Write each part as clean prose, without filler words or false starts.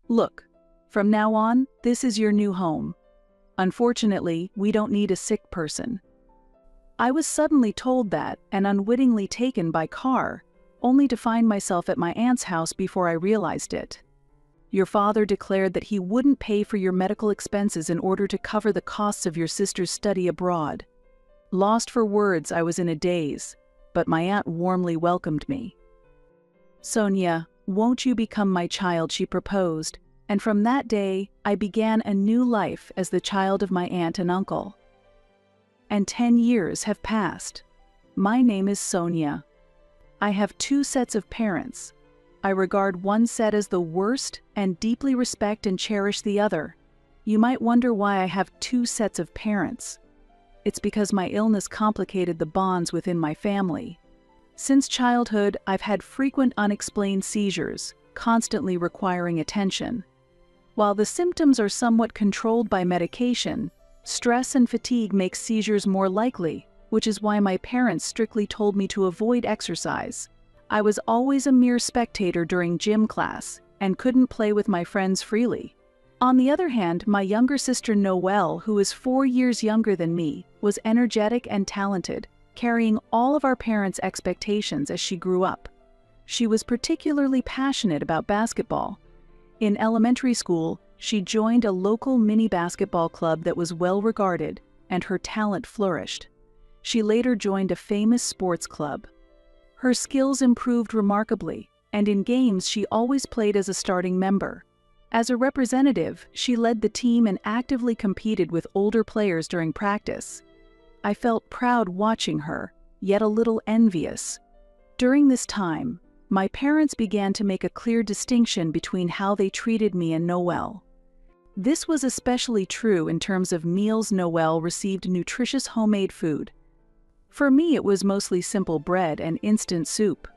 Look, from now on, this is your new home. Unfortunately, we don't need a sick person." I was suddenly told that and unwittingly taken by car, only to find myself at my aunt's house before I realized it. "Your father declared that he wouldn't pay for your medical expenses in order to cover the costs of your sister's study abroad." Lost for words, I was in a daze, but my aunt warmly welcomed me. "Sonia, won't you become my child?" she proposed, and from that day, I began a new life as the child of my aunt and uncle. And 10 years have passed. My name is Sonia. I have 2 sets of parents. I regard one set as the worst and deeply respect and cherish the other. You might wonder why I have 2 sets of parents. It's because my illness complicated the bonds within my family. Since childhood, I've had frequent unexplained seizures, constantly requiring attention. While the symptoms are somewhat controlled by medication, stress and fatigue make seizures more likely, which is why my parents strictly told me to avoid exercise. I was always a mere spectator during gym class and couldn't play with my friends freely. On the other hand, my younger sister Noelle, who is 4 years younger than me, was energetic and talented, carrying all of our parents' expectations as she grew up. She was particularly passionate about basketball. In elementary school, she joined a local mini basketball club that was well regarded, and her talent flourished. She later joined a famous sports club. Her skills improved remarkably, and in games she always played as a starting member. As a representative, she led the team and actively competed with older players during practice. I felt proud watching her, yet a little envious. During this time, my parents began to make a clear distinction between how they treated me and Noelle. This was especially true in terms of meals. Noelle received nutritious homemade food. For me, it was mostly simple bread and instant soup.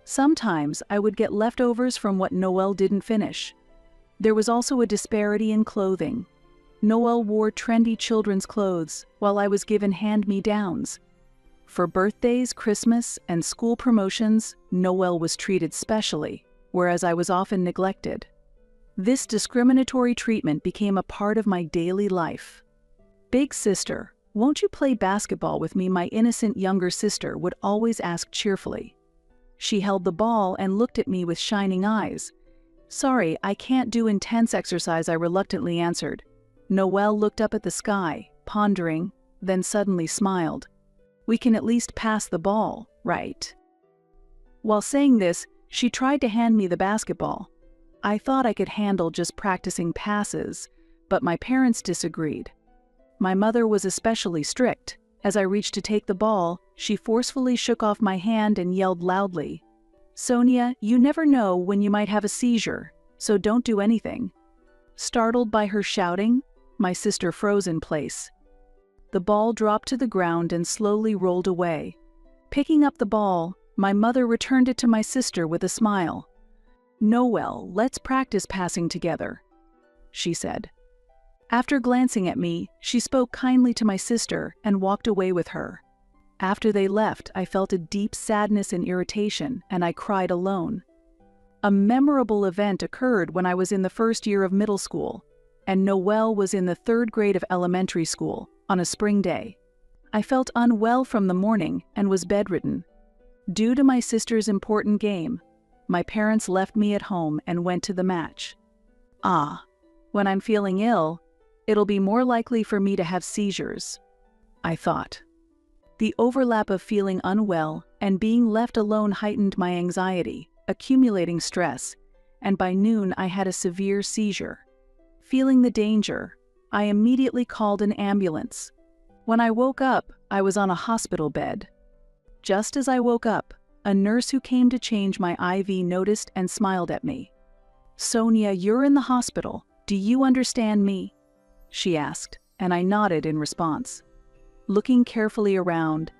Sometimes I would get leftovers from what Noelle didn't finish. There was also a disparity in clothing. Noelle wore trendy children's clothes, while I was given hand-me-downs. For birthdays, Christmas, and school promotions, Noelle was treated specially, whereas I was often neglected. This discriminatory treatment became a part of my daily life. "Big sister, won't you play basketball with me?" my innocent younger sister would always ask cheerfully. She held the ball and looked at me with shining eyes. "Sorry, I can't do intense exercise," I reluctantly answered. Noelle looked up at the sky, pondering, then suddenly smiled. "We can at least pass the ball, right?" While saying this, she tried to hand me the basketball. I thought I could handle just practicing passes, but my parents disagreed. My mother was especially strict. As I reached to take the ball, she forcefully shook off my hand and yelled loudly, "Sonia, you never know when you might have a seizure, so don't do anything." Startled by her shouting, my sister froze in place. The ball dropped to the ground and slowly rolled away. Picking up the ball, my mother returned it to my sister with a smile. "Noelle, let's practice passing together," she said. After glancing at me, she spoke kindly to my sister and walked away with her. After they left, I felt a deep sadness and irritation, and I cried alone. A memorable event occurred when I was in the first year of middle school, and Noelle was in the 3rd grade of elementary school, on a spring day. I felt unwell from the morning and was bedridden. Due to my sister's important game, my parents left me at home and went to the match. When I'm feeling ill, it'll be more likely for me to have seizures, I thought. The overlap of feeling unwell and being left alone heightened my anxiety, accumulating stress, and by noon I had a severe seizure. Feeling the danger, I immediately called an ambulance. When I woke up, I was on a hospital bed. Just as I woke up, a nurse who came to change my IV noticed and smiled at me. "Sonia, you're in the hospital. Do you understand me?" she asked, and I nodded in response. Looking carefully around,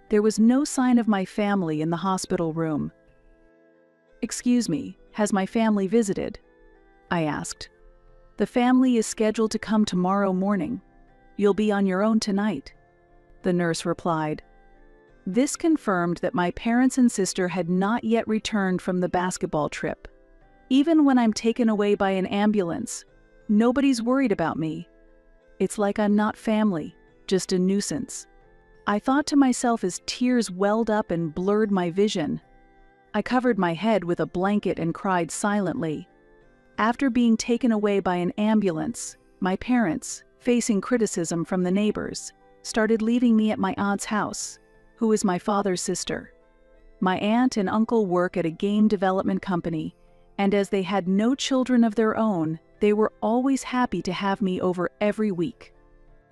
there was no sign of my family in the hospital room. "Excuse me, has my family visited?" I asked. "The family is scheduled to come tomorrow morning. You'll be on your own tonight," the nurse replied. This confirmed that my parents and sister had not yet returned from the basketball trip. Even when I'm taken away by an ambulance, nobody's worried about me. It's like I'm not family, just a nuisance. I thought to myself as tears welled up and blurred my vision. I covered my head with a blanket and cried silently. After being taken away by an ambulance, my parents, facing criticism from the neighbors, started leaving me at my aunt's house, who is my father's sister. My aunt and uncle work at a game development company, and as they had no children of their own, they were always happy to have me over every week.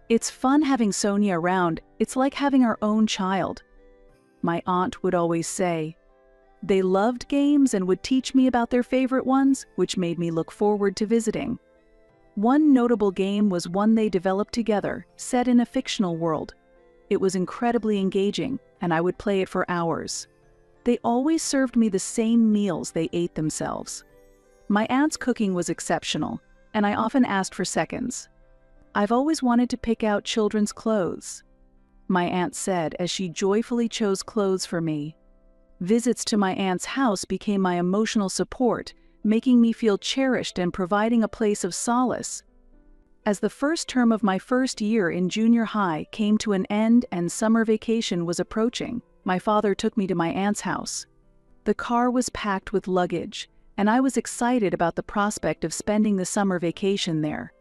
It's fun having Sonia around. It's like having our own child. My aunt would always say. They loved games and would teach me about their favorite ones, which made me look forward to visiting. One notable game was one they developed together, set in a fictional world. It was incredibly engaging, and I would play it for hours. They always served me the same meals they ate themselves. My aunt's cooking was exceptional, and I often asked for seconds. I've always wanted to pick out children's clothes, my aunt said as she joyfully chose clothes for me. Visits to my aunt's house became my emotional support, making me feel cherished and providing a place of solace. As the first term of my first year in junior high came to an end and summer vacation was approaching, my father took me to my aunt's house. The car was packed with luggage, and I was excited about the prospect of spending the summer vacation there.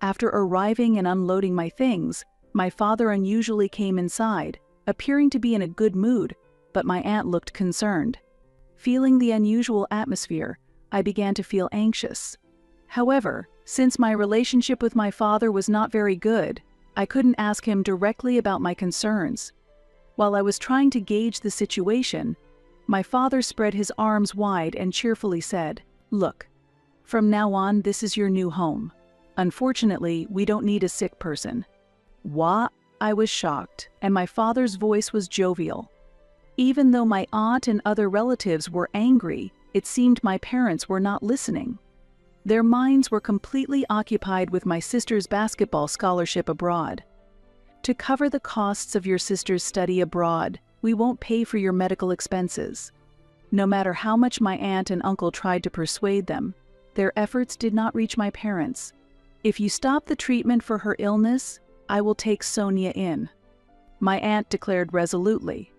After arriving and unloading my things, my father unusually came inside, appearing to be in a good mood, but my aunt looked concerned. Feeling the unusual atmosphere, I began to feel anxious. However, since my relationship with my father was not very good, I couldn't ask him directly about my concerns. While I was trying to gauge the situation, my father spread his arms wide and cheerfully said, "Look, from now on, this is your new home. Unfortunately, we don't need a sick person." What? I was shocked, and my father's voice was jovial. Even though my aunt and other relatives were angry, it seemed my parents were not listening. Their minds were completely occupied with my sister's basketball scholarship abroad. "To cover the costs of your sister's study abroad, we won't pay for your medical expenses." No matter how much my aunt and uncle tried to persuade them, their efforts did not reach my parents. "If you stop the treatment for her illness, I will take Sonia in," my aunt declared resolutely.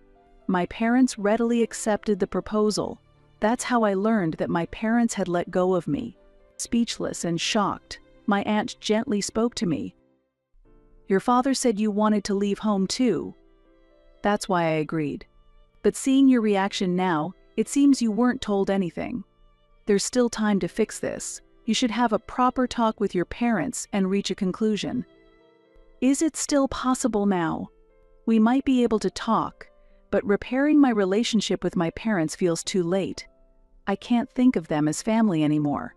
My parents readily accepted the proposal. That's how I learned that my parents had let go of me. Speechless and shocked, my aunt gently spoke to me. "Your father said you wanted to leave home too." That's why I agreed. "But seeing your reaction now, it seems you weren't told anything. There's still time to fix this. You should have a proper talk with your parents and reach a conclusion." Is it still possible now? We might be able to talk, but repairing my relationship with my parents feels too late. I can't think of them as family anymore.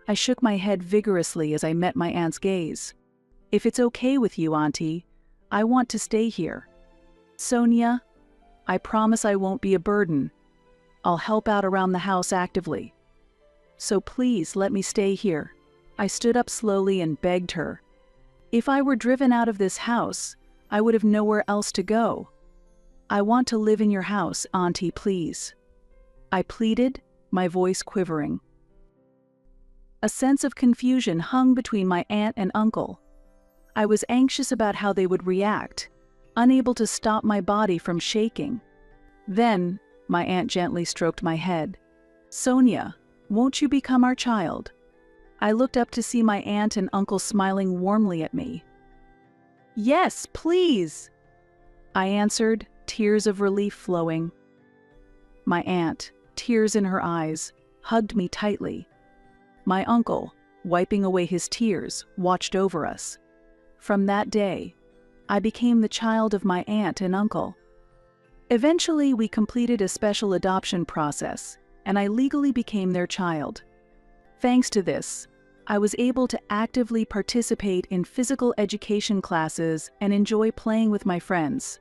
I shook my head vigorously as I met my aunt's gaze. "If it's okay with you, Auntie, I want to stay here. Sonia, I promise I won't be a burden. I'll help out around the house actively. So please let me stay here." I stood up slowly and begged her. If I were driven out of this house, I would have nowhere else to go. "I want to live in your house, Auntie, please," I pleaded, my voice quivering. A sense of confusion hung between my aunt and uncle. I was anxious about how they would react, unable to stop my body from shaking. Then, my aunt gently stroked my head. "Sonia, won't you become our child?" I looked up to see my aunt and uncle smiling warmly at me. "Yes, please," I answered, tears of relief flowing. My aunt, tears in her eyes, hugged me tightly. My uncle, wiping away his tears, watched over us. From that day, I became the child of my aunt and uncle. Eventually, we completed a special adoption process, and I legally became their child. Thanks to this, I was able to actively participate in physical education classes and enjoy playing with my friends.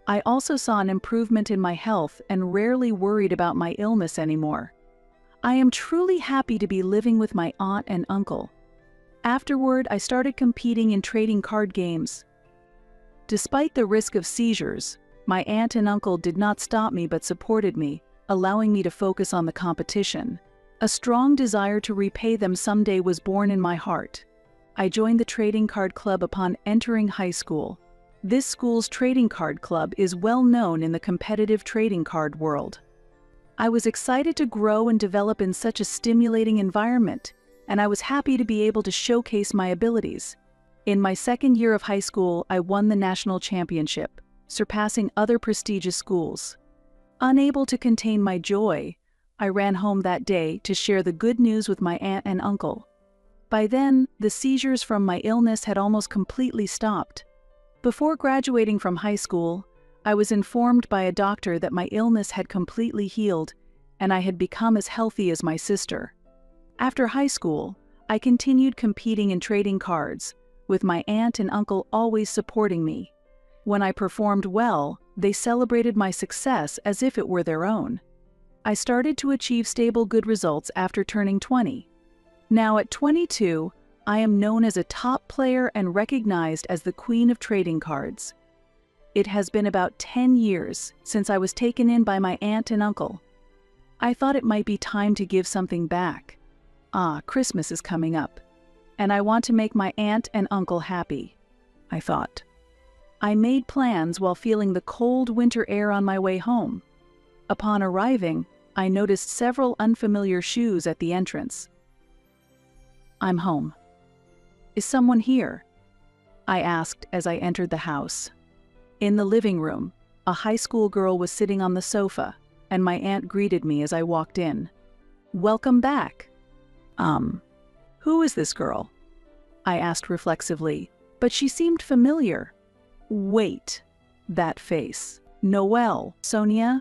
I also saw an improvement in my health and rarely worried about my illness anymore. I am truly happy to be living with my aunt and uncle. Afterward, I started competing in trading card games. Despite the risk of seizures, my aunt and uncle did not stop me but supported me, allowing me to focus on the competition. A strong desire to repay them someday was born in my heart. I joined the trading card club upon entering high school. This school's trading card club is well known in the competitive trading card world. I was excited to grow and develop in such a stimulating environment, and I was happy to be able to showcase my abilities. In my second year of high school, I won the national championship, surpassing other prestigious schools. Unable to contain my joy, I ran home that day to share the good news with my aunt and uncle. By then, the seizures from my illness had almost completely stopped. Before graduating from high school, I was informed by a doctor that my illness had completely healed and I had become as healthy as my sister. After high school, I continued competing in trading cards, with my aunt and uncle always supporting me. When I performed well, they celebrated my success as if it were their own. I started to achieve stable good results after turning 20. Now at 22, I am known as a top player and recognized as the queen of trading cards. It has been about 10 years since I was taken in by my aunt and uncle. I thought it might be time to give something back. Christmas is coming up, and I want to make my aunt and uncle happy, I thought. I made plans while feeling the cold winter air on my way home. Upon arriving, I noticed several unfamiliar shoes at the entrance. I'm home. Is someone here? I asked as I entered the house. In the living room, a high school girl was sitting on the sofa, and my aunt greeted me as I walked in. Welcome back. Who is this girl? I asked reflexively, but she seemed familiar. Wait, that face. Noelle, Sonia?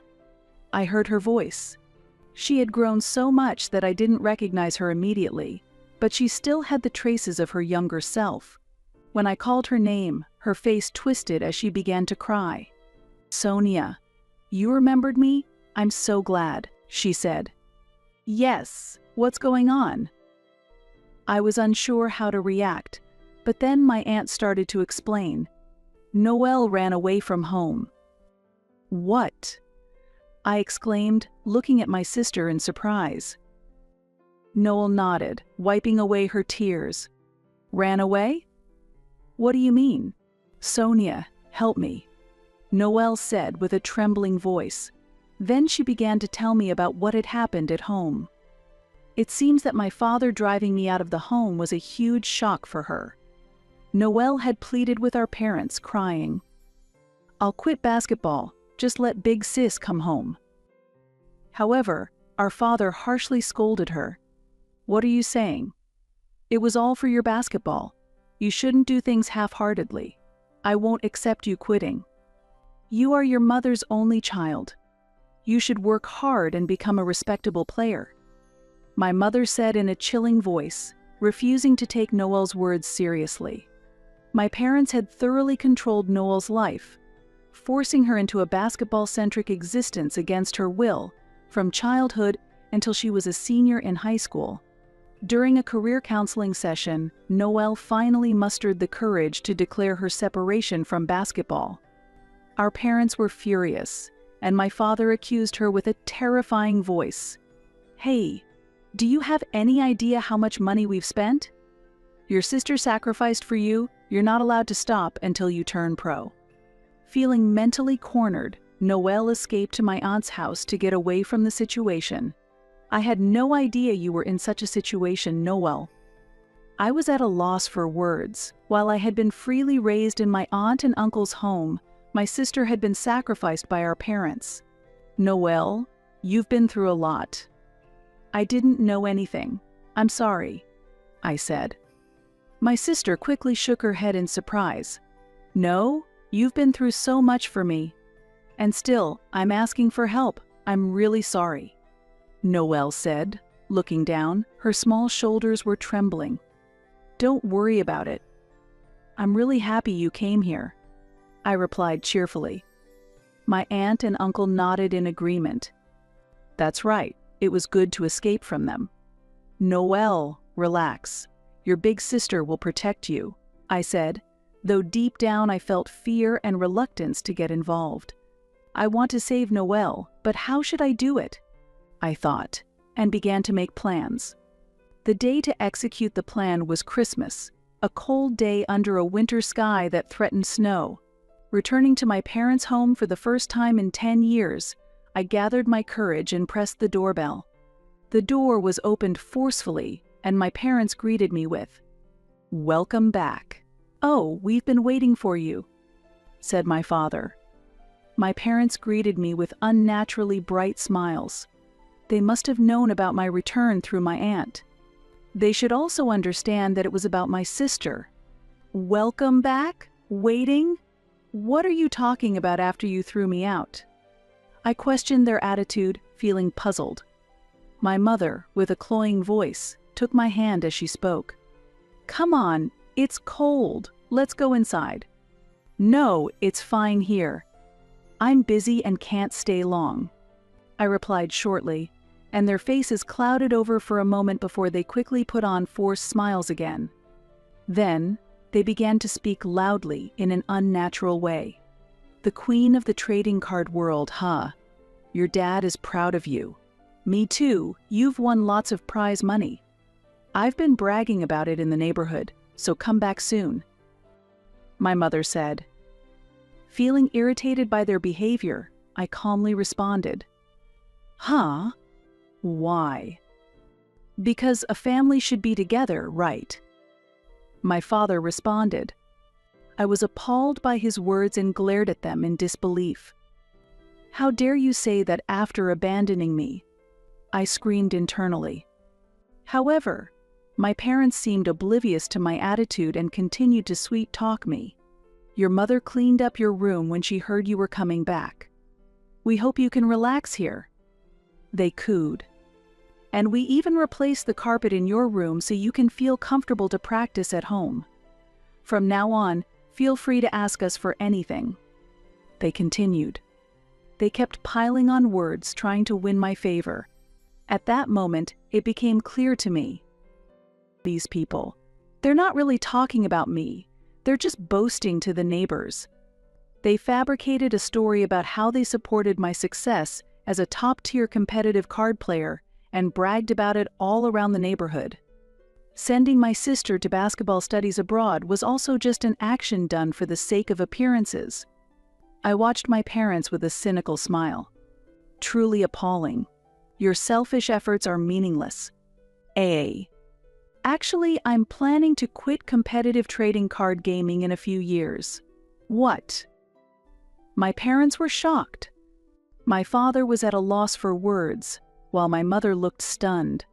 I heard her voice. She had grown so much that I didn't recognize her immediately, but she still had the traces of her younger self. When I called her name, her face twisted as she began to cry. Sonia, you remembered me? I'm so glad, she said. Yes, what's going on? I was unsure how to react, but then my aunt started to explain. Noelle ran away from home. What? I exclaimed, looking at my sister in surprise. Noelle nodded, wiping away her tears. Ran away? What do you mean? Sonia, help me, Noelle said with a trembling voice. Then she began to tell me about what had happened at home. It seems that my father driving me out of the home was a huge shock for her. Noelle had pleaded with our parents, crying, I'll quit basketball, just let big sis come home. However, our father harshly scolded her. What are you saying? It was all for your basketball. You shouldn't do things half-heartedly. I won't accept you quitting. You are your mother's only child. You should work hard and become a respectable player. My mother said in a chilling voice, refusing to take Noelle's words seriously. My parents had thoroughly controlled Noelle's life, forcing her into a basketball-centric existence against her will, from childhood until she was a senior in high school. During a career counseling session, Noelle finally mustered the courage to declare her separation from basketball. Our parents were furious, and my father accused her with a terrifying voice. Hey, do you have any idea how much money we've spent? Your sister sacrificed for you, you're not allowed to stop until you turn pro. Feeling mentally cornered, Noelle escaped to my aunt's house to get away from the situation. I had no idea you were in such a situation, Noelle. I was at a loss for words. While I had been freely raised in my aunt and uncle's home, my sister had been sacrificed by our parents. Noelle, you've been through a lot. I didn't know anything. I'm sorry, I said. My sister quickly shook her head in surprise. No, you've been through so much for me. And still, I'm asking for help. I'm really sorry, Noelle said, looking down. Her small shoulders were trembling. Don't worry about it. I'm really happy you came here, I replied cheerfully. My aunt and uncle nodded in agreement. That's right, it was good to escape from them. Noelle, relax. Your big sister will protect you, I said, though deep down I felt fear and reluctance to get involved. I want to save Noelle, but how should I do it? I thought, and began to make plans. The day to execute the plan was Christmas, a cold day under a winter sky that threatened snow. Returning to my parents' home for the first time in 10 years, I gathered my courage and pressed the doorbell. The door was opened forcefully, and my parents greeted me with, "Welcome back." "Oh, we've been waiting for you," said my father. My parents greeted me with unnaturally bright smiles. They must have known about my return through my aunt. They should also understand that it was about my sister. "Welcome back? Waiting? What are you talking about after you threw me out?" I questioned their attitude, feeling puzzled. My mother, with a cloying voice, took my hand as she spoke. "Come on, it's cold. Let's go inside." "No, it's fine here. I'm busy and can't stay long," I replied shortly, and their faces clouded over for a moment before they quickly put on forced smiles again. Then, they began to speak loudly in an unnatural way. "The queen of the trading card world, huh? Your dad is proud of you. Me too, you've won lots of prize money. I've been bragging about it in the neighborhood, so come back soon," my mother said. Feeling irritated by their behavior, I calmly responded, "Huh? Why?" "Because a family should be together, right?" My father responded. I was appalled by his words and glared at them in disbelief. "How dare you say that after abandoning me?" I screamed internally. However, my parents seemed oblivious to my attitude and continued to sweet-talk me. "Your mother cleaned up your room when she heard you were coming back. We hope you can relax here," they cooed. "And we even replaced the carpet in your room so you can feel comfortable to practice at home. From now on, feel free to ask us for anything," they continued. They kept piling on words, trying to win my favor. At that moment, it became clear to me. These people, they're not really talking about me. They're just boasting to the neighbors. They fabricated a story about how they supported my success as a top-tier competitive card player and bragged about it all around the neighborhood. Sending my sister to basketball studies abroad was also just an action done for the sake of appearances. I watched my parents with a cynical smile. Truly appalling. Your selfish efforts are meaningless. Actually, I'm planning to quit competitive trading card gaming in a few years. What? My parents were shocked. My father was at a loss for words, while my mother looked stunned.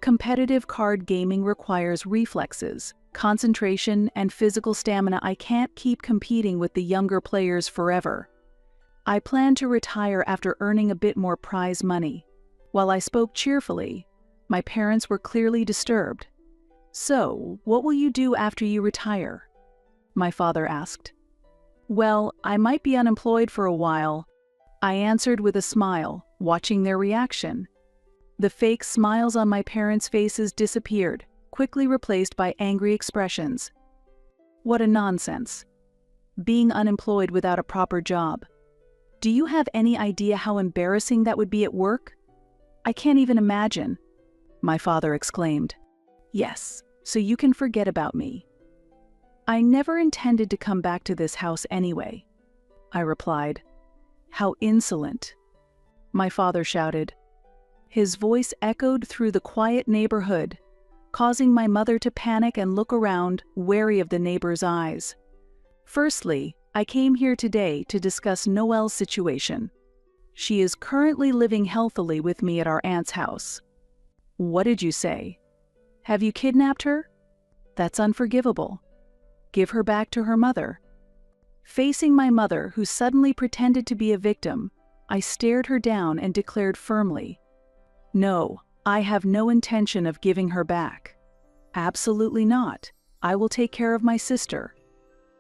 Competitive card gaming requires reflexes, concentration, and physical stamina. I can't keep competing with the younger players forever. I plan to retire after earning a bit more prize money. While I spoke cheerfully, my parents were clearly disturbed. "So, what will you do after you retire?" my father asked. "Well, I might be unemployed for a while," I answered with a smile, watching their reaction. The fake smiles on my parents' faces disappeared, quickly replaced by angry expressions. What a nonsense. Being unemployed without a proper job. Do you have any idea how embarrassing that would be at work? I can't even imagine, my father exclaimed. "Yes, so you can forget about me." "I never intended to come back to this house anyway," I replied. "How insolent," my father shouted. His voice echoed through the quiet neighborhood, causing my mother to panic and look around, wary of the neighbors' eyes. "Firstly, I came here today to discuss Noelle's situation. She is currently living healthily with me at our aunt's house." "What did you say? Have you kidnapped her? That's unforgivable. Give her back to her mother." Facing my mother, who suddenly pretended to be a victim, I stared her down and declared firmly, "No, I have no intention of giving her back. Absolutely not. I will take care of my sister."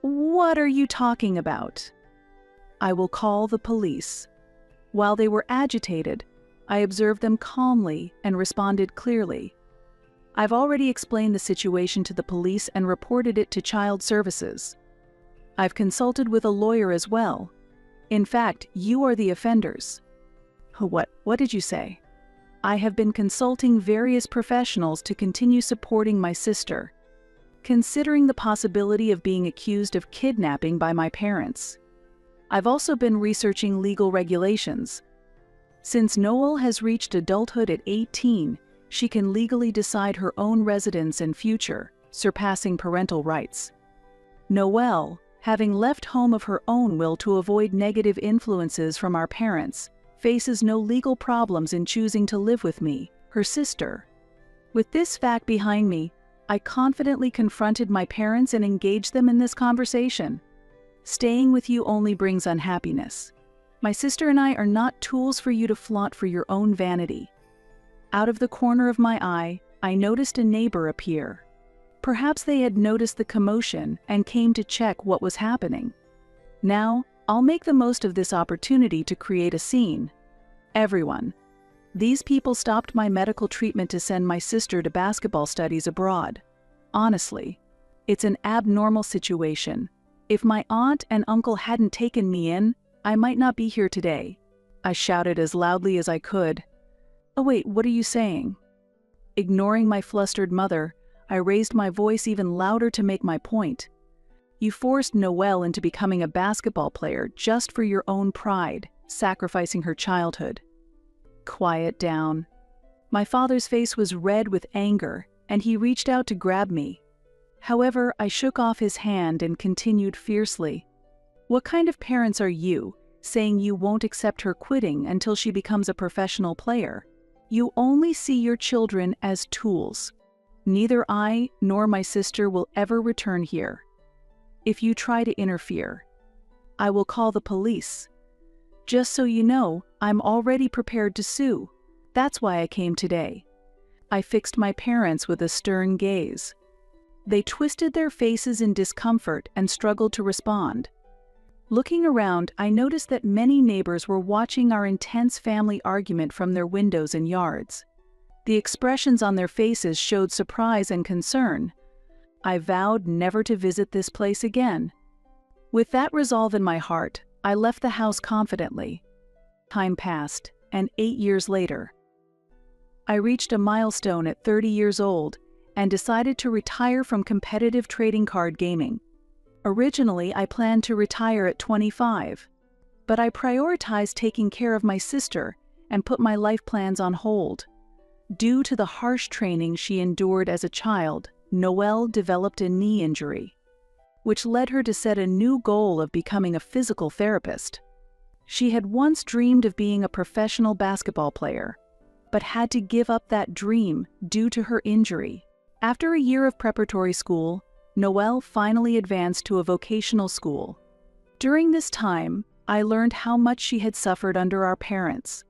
"What are you talking about?" "I will call the police." While they were agitated, I observed them calmly and responded clearly. "I've already explained the situation to the police and reported it to Child Services. I've consulted with a lawyer as well. In fact, you are the offenders." What did you say?" I have been consulting various professionals to continue supporting my sister, considering the possibility of being accused of kidnapping by my parents. I've also been researching legal regulations. Since Noelle has reached adulthood at 18, she can legally decide her own residence and future, surpassing parental rights. Noelle, having left home of her own will to avoid negative influences from our parents, faces no legal problems in choosing to live with me, her sister. With this fact behind me, I confidently confronted my parents and engaged them in this conversation. Staying with you only brings unhappiness. My sister and I are not tools for you to flaunt for your own vanity. Out of the corner of my eye, I noticed a neighbor appear. Perhaps they had noticed the commotion and came to check what was happening. Now, I'll make the most of this opportunity to create a scene. Everyone. These people stopped my medical treatment to send my sister to basketball studies abroad. Honestly, it's an abnormal situation. If my aunt and uncle hadn't taken me in, I might not be here today. I shouted as loudly as I could. Oh wait, what are you saying? Ignoring my flustered mother, I raised my voice even louder to make my point. You forced Noelle into becoming a basketball player just for your own pride, sacrificing her childhood. Quiet down. My father's face was red with anger, and he reached out to grab me. However, I shook off his hand and continued fiercely. What kind of parents are you, saying you won't accept her quitting until she becomes a professional player? You only see your children as tools. Neither I nor my sister will ever return here. If you try to interfere, I will call the police. Just so you know, I'm already prepared to sue. That's why I came today. I fixed my parents with a stern gaze. They twisted their faces in discomfort and struggled to respond. Looking around, I noticed that many neighbors were watching our intense family argument from their windows and yards. The expressions on their faces showed surprise and concern. I vowed never to visit this place again. With that resolve in my heart, I left the house confidently. Time passed, and 8 years later, I reached a milestone at 30 years old and decided to retire from competitive trading card gaming. Originally, I planned to retire at 25, but I prioritized taking care of my sister and put my life plans on hold. Due to the harsh training she endured as a child, Noelle developed a knee injury, which led her to set a new goal of becoming a physical therapist. She had once dreamed of being a professional basketball player, but had to give up that dream due to her injury. After a year of preparatory school, Noelle finally advanced to a vocational school. During this time, I learned how much she had suffered under our parents,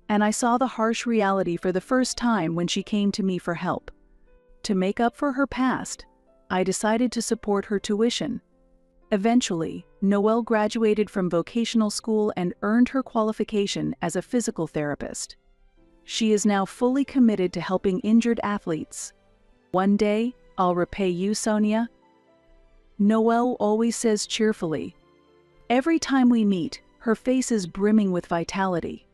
and I saw the harsh reality for the first time when she came to me for help. To make up for her past, I decided to support her tuition. Eventually, Noelle graduated from vocational school and earned her qualification as a physical therapist. She is now fully committed to helping injured athletes. One day, I'll repay you, Sonia. Noelle always says cheerfully. Every time we meet, her face is brimming with vitality.